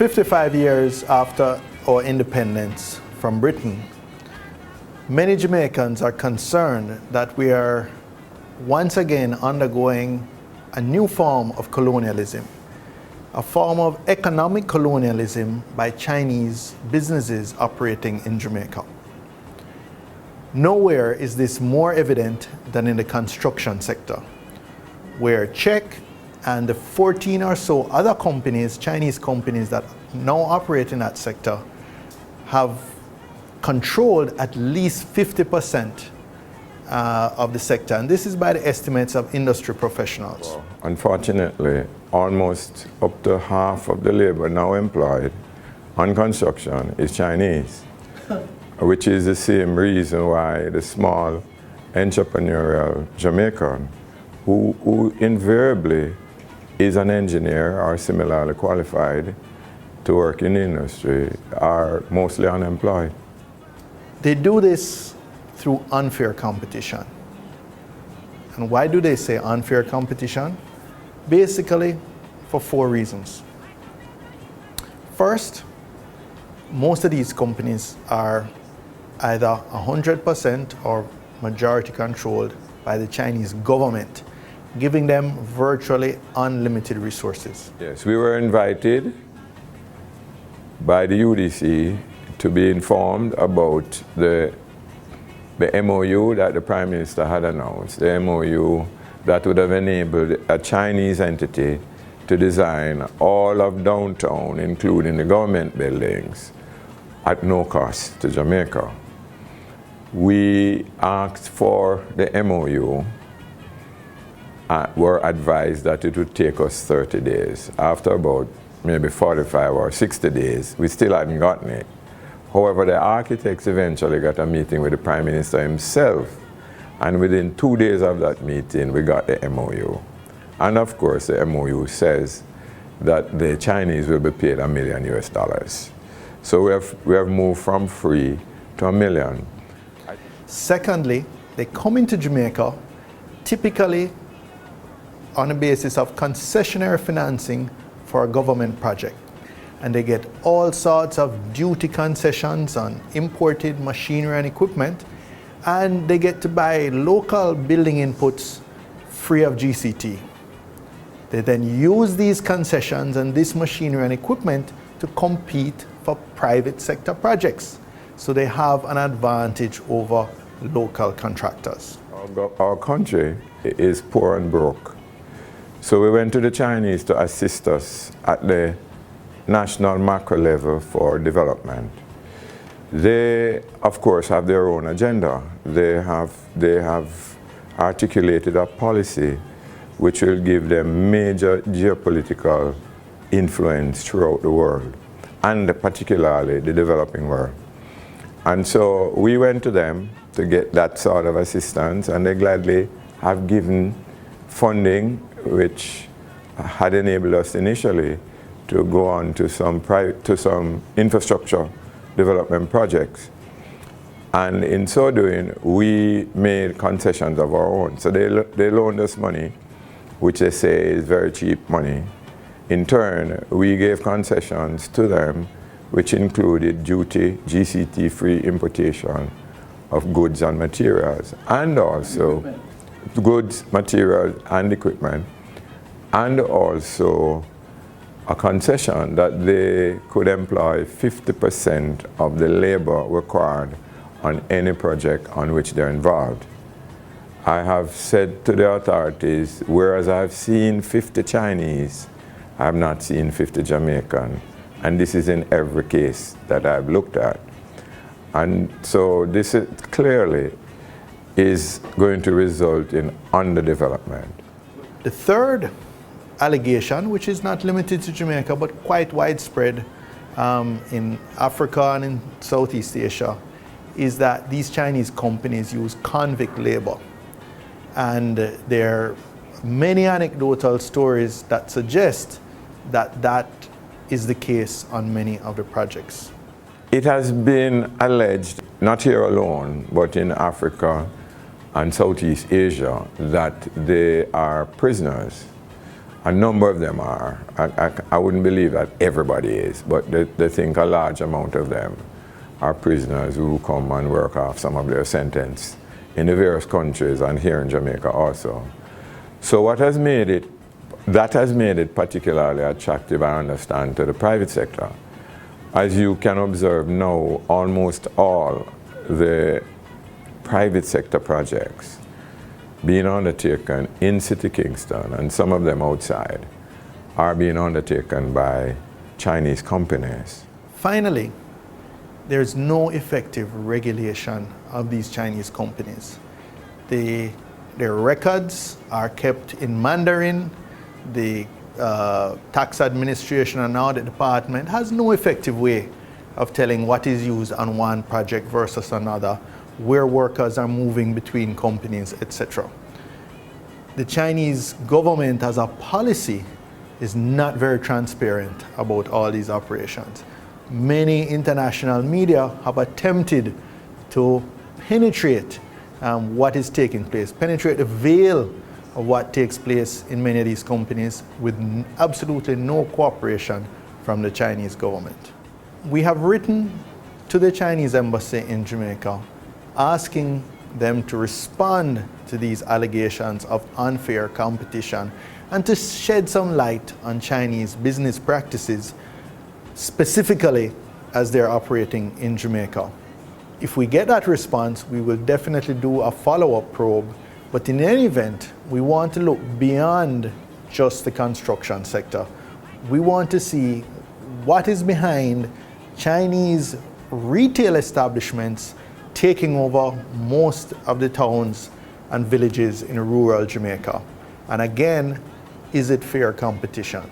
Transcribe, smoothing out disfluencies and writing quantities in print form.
55 years after our independence from Britain, many Jamaicans are concerned that we are once again undergoing a new form of colonialism, a form of economic colonialism by Chinese businesses operating in Jamaica. Nowhere is this more evident than in the construction sector, where Czech and the 14 or so other companies, Chinese companies that now operate in that sector, have controlled at least 50% of the sector. And this is by the estimates of industry professionals. Well, unfortunately, almost up to half of the labor now employed on construction is Chinese, which is the same reason why the small entrepreneurial Jamaican, who invariably is an engineer or similarly qualified to work in the industry, are mostly unemployed. They do this through unfair competition. And why do they say unfair competition? Basically, for 4 reasons. First, most of these companies are either 100% or majority controlled by the Chinese government, giving them virtually unlimited resources. Yes, we were invited by the UDC to be informed about the MOU that the Prime Minister had announced, the MOU that would have enabled a Chinese entity to design all of downtown, including the government buildings, at no cost to Jamaica. We asked for the MOU, were advised that it would take us 30 days. After about maybe 45 or 60 days, we still hadn't gotten it. However, the architects eventually got a meeting with the Prime Minister himself, and within 2 days of that meeting, we got the MOU. And of course, the MOU says that the Chinese will be paid $1 million US. So we have moved from free to $1 million. Secondly, they come into Jamaica typically on the basis of concessionary financing for a government project. And they get all sorts of duty concessions on imported machinery and equipment, and they get to buy local building inputs free of GCT. They then use these concessions and this machinery and equipment to compete for private sector projects. So they have an advantage over local contractors. Our country is poor and broke. So we went to the Chinese to assist us at the national macro level for development. They, of course, have their own agenda. They have articulated a policy which will give them major geopolitical influence throughout the world, and particularly the developing world. And so we went to them to get that sort of assistance, and they gladly have given funding which had enabled us initially to go on to some infrastructure development projects. And in so doing, we made concessions of our own. So they loaned us money, which they say is very cheap money. In turn, we gave concessions to them, which included duty, GCT-free importation of goods and materials, and also goods, materials, and equipment, and also a concession that they could employ 50% of the labor required on any project on which they're involved. I have said to the authorities, whereas I've seen 50 Chinese, I have not seen 50 Jamaican, and this is in every case that I've looked at. And so this is clearly is going to result in underdevelopment. The third allegation, which is not limited to Jamaica but quite widespread in Africa and in Southeast Asia, is that these Chinese companies use convict labor. And there are many anecdotal stories that suggest that that is the case on many of the projects. It has been alleged, not here alone, but in Africa and Southeast Asia, that they are prisoners A number of them are. I wouldn't believe that everybody is, but they think a large amount of them are prisoners who come and work off some of their sentence in the various countries and here in Jamaica also. So that has made it particularly attractive, I understand, to the private sector. As you can observe now, almost all the private sector projects being undertaken in City Kingston, and some of them outside, are being undertaken by Chinese companies. Finally, there's no effective regulation of these Chinese companies. Their records are kept in Mandarin. The tax administration and audit department has no effective way of telling what is used on one project versus another, where workers are moving between companies, etc. The Chinese government as a policy is not very transparent about all these operations. Many international media have attempted to penetrate what is taking place, penetrate the veil of what takes place in many of these companies with absolutely no cooperation from the Chinese government. We have written to the Chinese embassy in Jamaica asking them to respond to these allegations of unfair competition and to shed some light on Chinese business practices, specifically as they're operating in Jamaica. If we get that response, we will definitely do a follow-up probe, but in any event, we want to look beyond just the construction sector. We want to see what is behind Chinese retail establishments taking over most of the towns and villages in rural Jamaica. And again, is it fair competition?